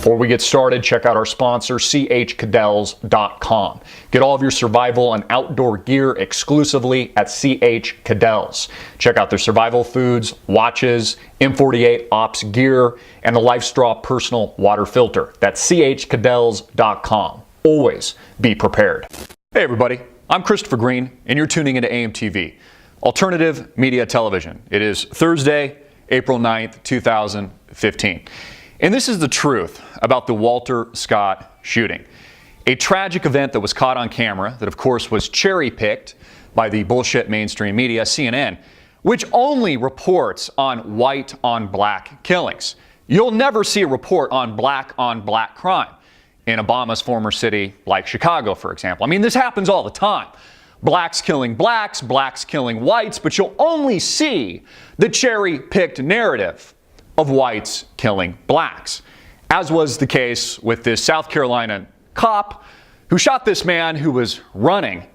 Before we get started, check out our sponsor, chcadells.com. Get all of your survival and outdoor gear exclusively at CH Cadells. Check out their survival foods, watches, M48 Ops gear, and the LifeStraw personal water filter. That's chcadells.com. Always be prepared. Hey everybody, I'm Christopher Green, and you're tuning into AMTV, Alternative Media Television. It is Thursday, April 9th, 2015. And this is the truth about the Walter Scott shooting. A tragic event that was caught on camera that, of course, was cherry-picked by the bullshit mainstream media, CNN, which only reports on white-on-black killings. You'll never see a report on black crime in Obama's former city like Chicago, for example. I mean, this happens all the time. Blacks killing blacks, blacks killing whites, but you'll only see the cherry-picked narrative of whites killing blacks, as was the case with this South Carolina cop who shot this man who was running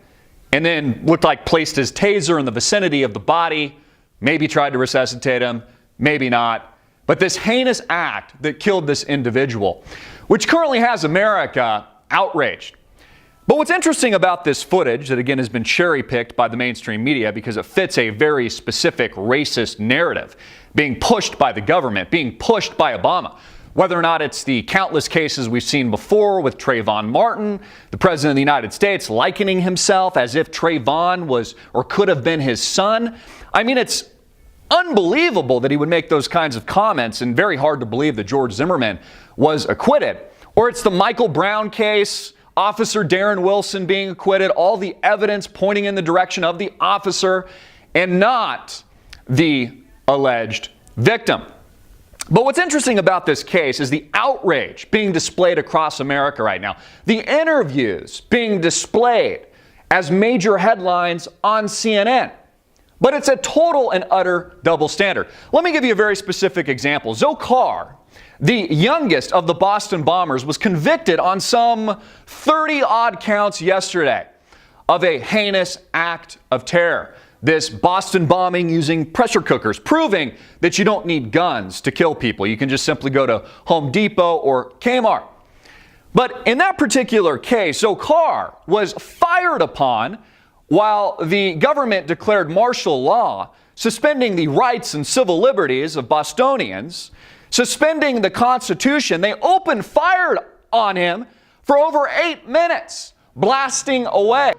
and then looked like placed his taser in the vicinity of the body, maybe tried to resuscitate him, maybe not. But this heinous act that killed this individual, which currently has America outraged. But what's interesting about this footage that again has been cherry-picked by the mainstream media because it fits a very specific racist narrative being pushed by the government, being pushed by Obama. Whether or not it's the countless cases we've seen before with Trayvon Martin, the President of the United States likening himself as if Trayvon was or could have been his son. I mean, it's unbelievable that he would make those kinds of comments, and very hard to believe that George Zimmerman was acquitted. Or it's the Michael Brown case, Officer Darren Wilson being acquitted, all the evidence pointing in the direction of the officer and not the alleged victim. But what's interesting about this case is the outrage being displayed across America right now. The interviews being displayed as major headlines on CNN. But it's a total and utter double standard. Let me give you a very specific example. Dzhokhar, the youngest of the Boston bombers, was convicted on some 30-odd counts yesterday of a heinous act of terror. This Boston bombing using pressure cookers, proving that you don't need guns to kill people. You can just simply go to Home Depot or Kmart. But in that particular case, Dzhokhar was fired upon while the government declared martial law, suspending the rights and civil liberties of Bostonians, suspending the Constitution. They opened fire on him for over 8 minutes, blasting away.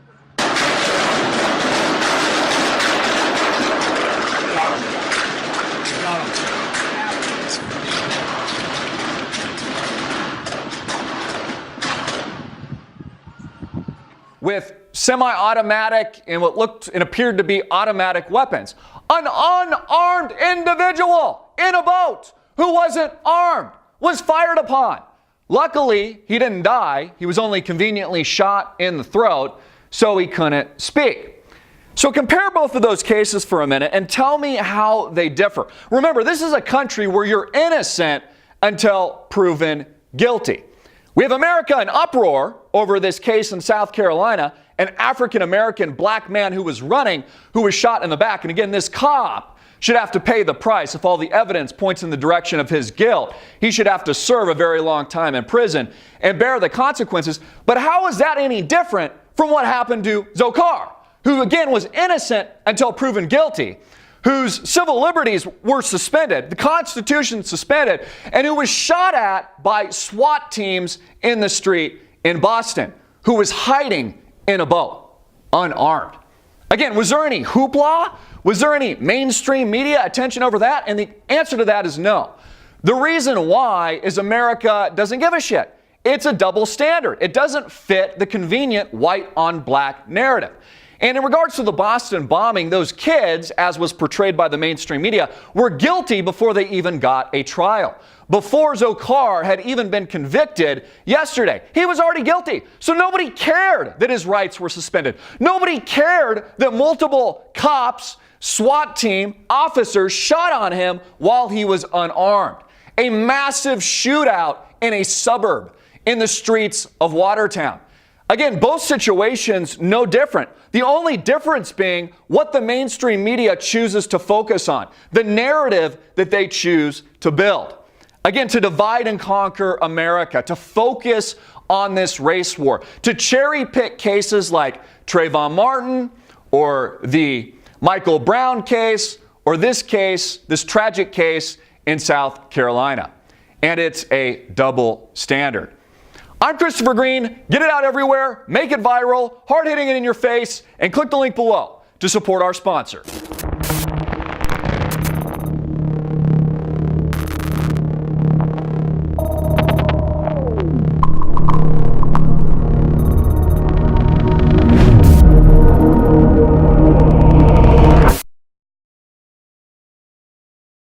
With semi-automatic and what looked and appeared to be automatic weapons. An unarmed individual in a boat who wasn't armed was fired upon. Luckily, he didn't die. He was only conveniently shot in the throat, so he couldn't speak. So compare both of those cases for a minute and tell me how they differ. Remember, this is a country where you're innocent until proven guilty. We have America in uproar over this case in South Carolina, an African-American black man who was running, who was shot in the back. And again, this cop should have to pay the price if all the evidence points in the direction of his guilt. He should have to serve a very long time in prison and bear the consequences. But how is that any different from what happened to Dzhokhar, who again was innocent until proven guilty, whose civil liberties were suspended, the Constitution suspended, and who was shot at by SWAT teams in the street in Boston, who was hiding in a boat, unarmed. Again, was there any hoopla? Was there any mainstream media attention over that? And the answer to that is no. The reason why is America doesn't give a shit. It's a double standard. It doesn't fit the convenient white on black narrative. And in regards to the Boston bombing, those kids, as was portrayed by the mainstream media, were guilty before they even got a trial. Before Dzhokhar had even been convicted yesterday, he was already guilty. So nobody cared that his rights were suspended. Nobody cared that multiple cops, SWAT team, officers shot on him while he was unarmed. A massive shootout in a suburb in the streets of Watertown. Again, both situations, no different. The only difference being what the mainstream media chooses to focus on, the narrative that they choose to build. Again, to divide and conquer America, to focus on this race war, to cherry pick cases like Trayvon Martin or the Michael Brown case or this case, this tragic case in South Carolina. And it's a double standard. I'm Christopher Green. Get it out everywhere, make it viral, hard hitting it in your face, and click the link below to support our sponsor.